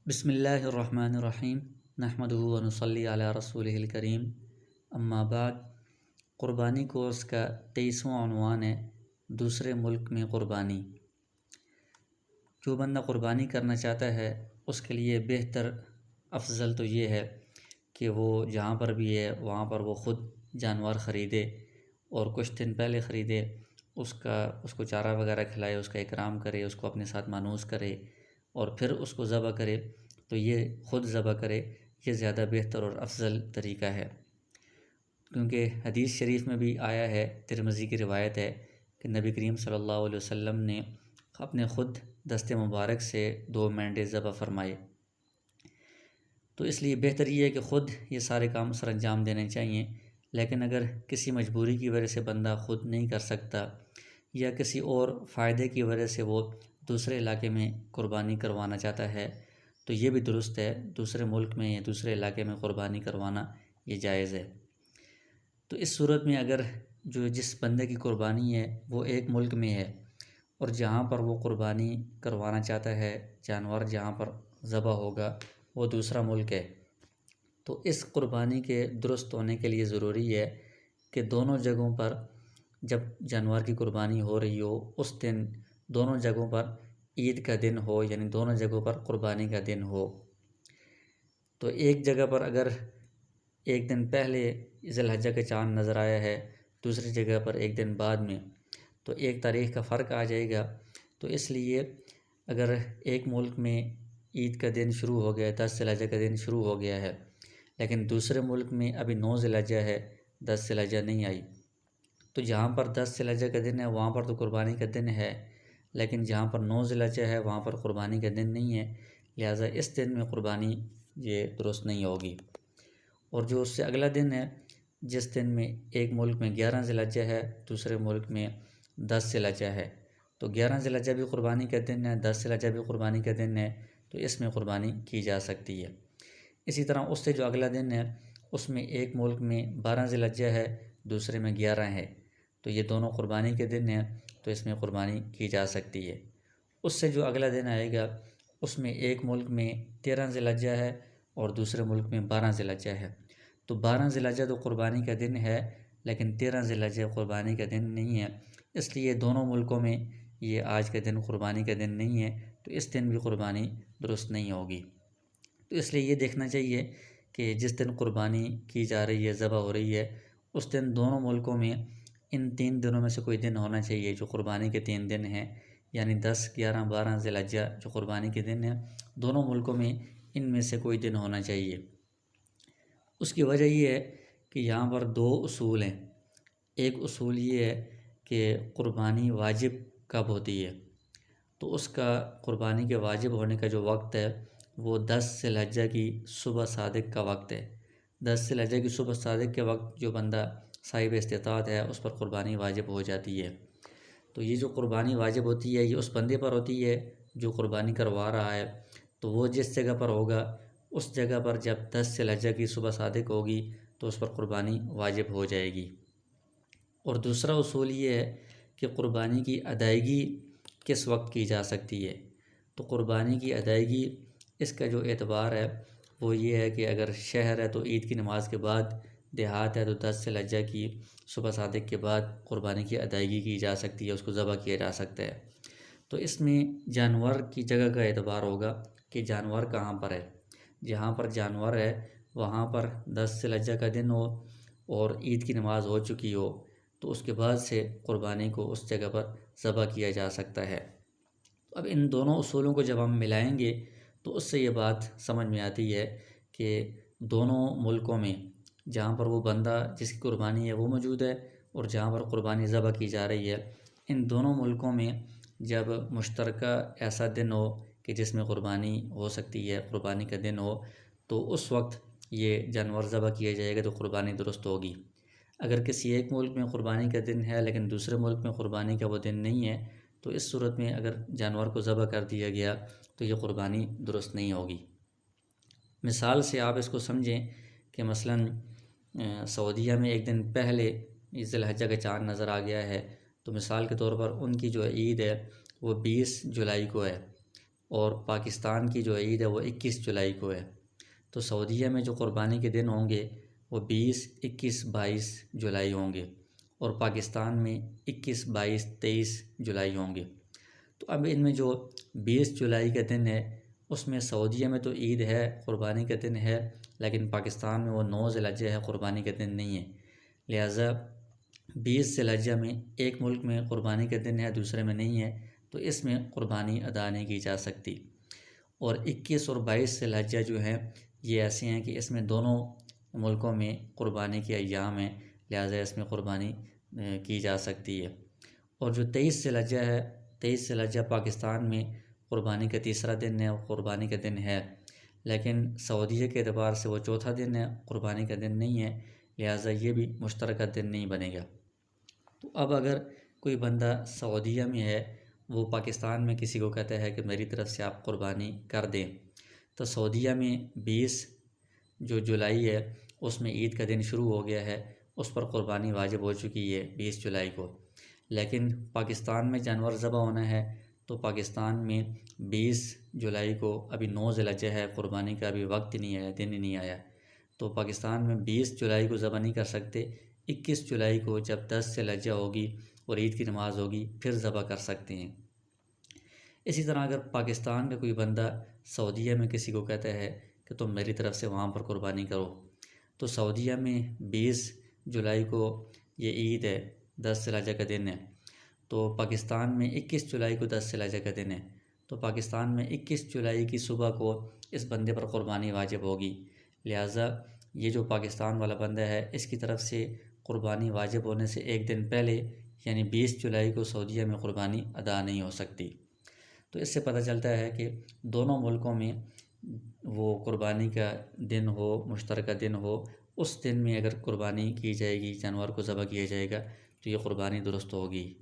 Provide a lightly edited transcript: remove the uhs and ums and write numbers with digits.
بسم اللہ الرحمن الرحیم نحمدہ و نصلی علی رسولہ الکریم اما بعد۔ قربانی کورس کا 23واں عنوان ہے دوسرے ملک میں قربانی۔ جو بندہ قربانی کرنا چاہتا ہے اس کے لیے بہتر افضل تو یہ ہے کہ وہ جہاں پر بھی ہے وہاں پر وہ خود جانور خریدے اور کچھ دن پہلے خریدے، اس کو چارہ وغیرہ کھلائے، اس کا اکرام کرے، اس کو اپنے ساتھ مانوس کرے اور پھر اس کو ذبح کرے۔ تو یہ خود ذبح کرے، یہ زیادہ بہتر اور افضل طریقہ ہے، کیونکہ حدیث شریف میں بھی آیا ہے، ترمذی کی روایت ہے کہ نبی کریم صلی اللہ علیہ وسلم نے اپنے خود دست مبارک سے 2 مینڈے ذبح فرمائے۔ تو اس لیے بہتر یہ ہے کہ خود یہ سارے کام سر انجام دینے چاہیے، لیکن اگر کسی مجبوری کی وجہ سے بندہ خود نہیں کر سکتا یا کسی اور فائدے کی وجہ سے وہ دوسرے علاقے میں قربانی کروانا چاہتا ہے تو یہ بھی درست ہے، دوسرے ملک میں یا دوسرے علاقے میں قربانی کروانا یہ جائز ہے۔ تو اس صورت میں اگر جس بندے کی قربانی ہے وہ ایک ملک میں ہے اور جہاں پر وہ قربانی کروانا چاہتا ہے، جانور جہاں پر ذبح ہوگا وہ دوسرا ملک ہے، تو اس قربانی کے درست ہونے کے لیے ضروری ہے کہ دونوں جگہوں پر جب جانور کی قربانی ہو رہی ہو اس دن دونوں جگہوں پر عید کا دن ہو، یعنی دونوں جگہوں پر قربانی کا دن ہو۔ تو ایک جگہ پر اگر ایک دن پہلے ذی الحجہ کا چاند نظر آیا ہے، دوسری جگہ پر ایک دن بعد میں، تو ایک تاریخ کا فرق آ جائے گا۔ تو اس لیے اگر ایک ملک میں عید کا دن شروع ہو گیا، 10 ذی الحجہ کا دن شروع ہو گیا ہے، لیکن دوسرے ملک میں ابھی 9 ذی الحجہ ہے، 10 ذی الحجہ نہیں آئی، تو جہاں پر 10 ذی الحجہ کا دن ہے وہاں پر تو قربانی کا دن ہے، لیکن جہاں پر 9 ذی الحجہ ہے وہاں پر قربانی کا دن نہیں ہے، لہٰذا اس دن میں قربانی یہ درست نہیں ہوگی۔ اور جو اس سے اگلا دن ہے، جس دن میں ایک ملک میں 11 ذی الحجہ ہے، دوسرے ملک میں 10 ذی الحجہ ہے، تو 11 ذی الحجہ بھی قربانی کا دن ہے، 10 ذی الحجہ بھی قربانی کا دن ہے، تو اس میں قربانی کی جا سکتی ہے۔ اسی طرح اس سے جو اگلا دن ہے اس میں ایک ملک میں 12 ذی الحجہ ہے، دوسرے میں 11 ہے، تو یہ دونوں قربانی کے دن ہیں، تو اس میں قربانی کی جا سکتی ہے۔ اس سے جو اگلا دن آئے گا اس میں ایک ملک میں 13 ذی الحجہ ہے اور دوسرے ملک میں 12 ذی الحجہ ہے، تو 12 ذی الحجہ تو قربانی کا دن ہے لیکن 13 ذی الحجہ قربانی کا دن نہیں ہے، اس لیے دونوں ملکوں میں یہ آج کا دن قربانی کا دن نہیں ہے، تو اس دن بھی قربانی درست نہیں ہوگی۔ تو اس لیے یہ دیکھنا چاہیے کہ جس دن قربانی کی جا رہی ہے، ذبح ہو رہی ہے، اس دن دونوں ملکوں میں ان 3 دنوں میں سے کوئی دن ہونا چاہیے جو قربانی کے 3 دن ہیں، یعنی 10، 11، 12 ذی الحجہ جو قربانی کے دن ہیں، دونوں ملکوں میں ان میں سے کوئی دن ہونا چاہیے۔ اس کی وجہ یہ ہے کہ یہاں پر 2 اصول ہیں۔ ایک اصول یہ ہے کہ قربانی واجب کب ہوتی ہے، تو اس کا قربانی کے واجب ہونے کا جو وقت ہے وہ 10 ذی الحجہ کی صبح صادق کا وقت ہے۔ 10 ذی الحجہ کی صبح صادق کے وقت جو بندہ صاحب استطاعت ہے اس پر قربانی واجب ہو جاتی ہے۔ تو یہ جو قربانی واجب ہوتی ہے یہ اس بندے پر ہوتی ہے جو قربانی کروا رہا ہے، تو وہ جس جگہ پر ہوگا اس جگہ پر جب 10 ذی الحجہ کی صبح صادق ہوگی تو اس پر قربانی واجب ہو جائے گی۔ اور دوسرا اصول یہ ہے کہ قربانی کی ادائیگی کس وقت کی جا سکتی ہے، تو قربانی کی ادائیگی اس کا جو اعتبار ہے وہ یہ ہے کہ اگر شہر ہے تو عید کی نماز کے بعد، دیہات ہے تو 10 ذی الحجہ کی صبح صادق کے بعد قربانی کی ادائیگی کی جا سکتی ہے، اس کو ذبح کیا جا سکتا ہے۔ تو اس میں جانور کی جگہ کا اعتبار ہوگا کہ جانور کہاں پر ہے، جہاں پر جانور ہے وہاں پر 10 ذی الحجہ کا دن ہو اور عید کی نماز ہو چکی ہو تو اس کے بعد سے قربانی کو اس جگہ پر ذبح کیا جا سکتا ہے۔ اب ان دونوں اصولوں کو جب ہم ملائیں گے تو اس سے یہ بات سمجھ میں آتی ہے کہ دونوں ملکوں میں جہاں پر وہ بندہ جس کی قربانی ہے وہ موجود ہے اور جہاں پر قربانی ذبح کی جا رہی ہے، ان دونوں ملکوں میں جب مشترکہ ایسا دن ہو کہ جس میں قربانی ہو سکتی ہے، قربانی کا دن ہو، تو اس وقت یہ جانور ذبح کیا جائے گا تو قربانی درست ہوگی۔ اگر کسی ایک ملک میں قربانی کا دن ہے لیکن دوسرے ملک میں قربانی کا وہ دن نہیں ہے تو اس صورت میں اگر جانور کو ذبح کر دیا گیا تو یہ قربانی درست نہیں ہوگی۔ مثال سے آپ اس کو سمجھیں کہ مثلاً سعودیہ میں ایک دن پہلے ذی الحجہ کا چاند نظر آ گیا ہے، تو مثال کے طور پر ان کی جو عید ہے وہ 20 جولائی کو ہے اور پاکستان کی جو عید ہے وہ 21 جولائی کو ہے۔ تو سعودیہ میں جو قربانی کے دن ہوں گے وہ 20، 21، 22 جولائی ہوں گے، اور پاکستان میں 21، 22، 23 جولائی ہوں گے۔ تو اب ان میں جو 20 جولائی کا دن ہے اس میں سعودیہ میں تو عید ہے، قربانی کا دن ہے، لیکن پاکستان میں وہ 9 ذی الحجہ ہے، قربانی کا دن نہیں ہے۔ لہٰذا 20 ذی الحجہ میں ایک ملک میں قربانی کا دن ہے، دوسرے میں نہیں ہے، تو اس میں قربانی ادا نہیں کی جا سکتی۔ اور 21 اور 22 ذی الحجہ جو ہیں یہ ایسے ہیں کہ اس میں دونوں ملکوں میں قربانی کے ایام ہیں، لہٰذا اس میں قربانی کی جا سکتی ہے۔ اور جو 23 ذی الحجہ ہے، 23 ذی الحجہ پاکستان میں قربانی کا تیسرا دن ہے، قربانی کا دن ہے، لیکن سعودیہ کے اعتبار سے وہ چوتھا دن ہے، قربانی کا دن نہیں ہے، لہٰذا یہ بھی مشترکہ دن نہیں بنے گا۔ تو اب اگر کوئی بندہ سعودیہ میں ہے، وہ پاکستان میں کسی کو کہتا ہے کہ میری طرف سے آپ قربانی کر دیں، تو سعودیہ میں 20 جو جولائی ہے اس میں عید کا دن شروع ہو گیا ہے، اس پر قربانی واجب ہو چکی ہے 20 جولائی کو، لیکن پاکستان میں جانور ذبح ہونا ہے تو پاکستان میں 20 جولائی کو ابھی 9 ذی الحجہ ہے، قربانی کا ابھی وقت ہی نہیں آیا، دن ہی نہیں آیا، تو پاکستان میں 20 جولائی کو ذبح نہیں کر سکتے۔ 21 جولائی کو جب 10 ذی الحجہ ہوگی اور عید کی نماز ہوگی پھر ذبح کر سکتے ہیں۔ اسی طرح اگر پاکستان کا کوئی بندہ سعودیہ میں کسی کو کہتا ہے کہ تم میری طرف سے وہاں پر قربانی کرو، تو سعودیہ میں 20 جولائی کو یہ عید ہے، 10 ذی الحجہ کا دن ہے، تو پاکستان میں 21 جولائی کو 10 ذی الحجہ کا دن ہے، تو پاکستان میں 21 جولائی کی صبح کو اس بندے پر قربانی واجب ہوگی، لہٰذا یہ جو پاکستان والا بندہ ہے اس کی طرف سے قربانی واجب ہونے سے ایک دن پہلے یعنی 20 جولائی کو سعودیہ میں قربانی ادا نہیں ہو سکتی۔ تو اس سے پتہ چلتا ہے کہ دونوں ملکوں میں وہ قربانی کا دن ہو، مشترکہ دن ہو، اس دن میں اگر قربانی کی جائے گی، جانور کو ذبح کیا جائے گا تو یہ قربانی درست ہوگی۔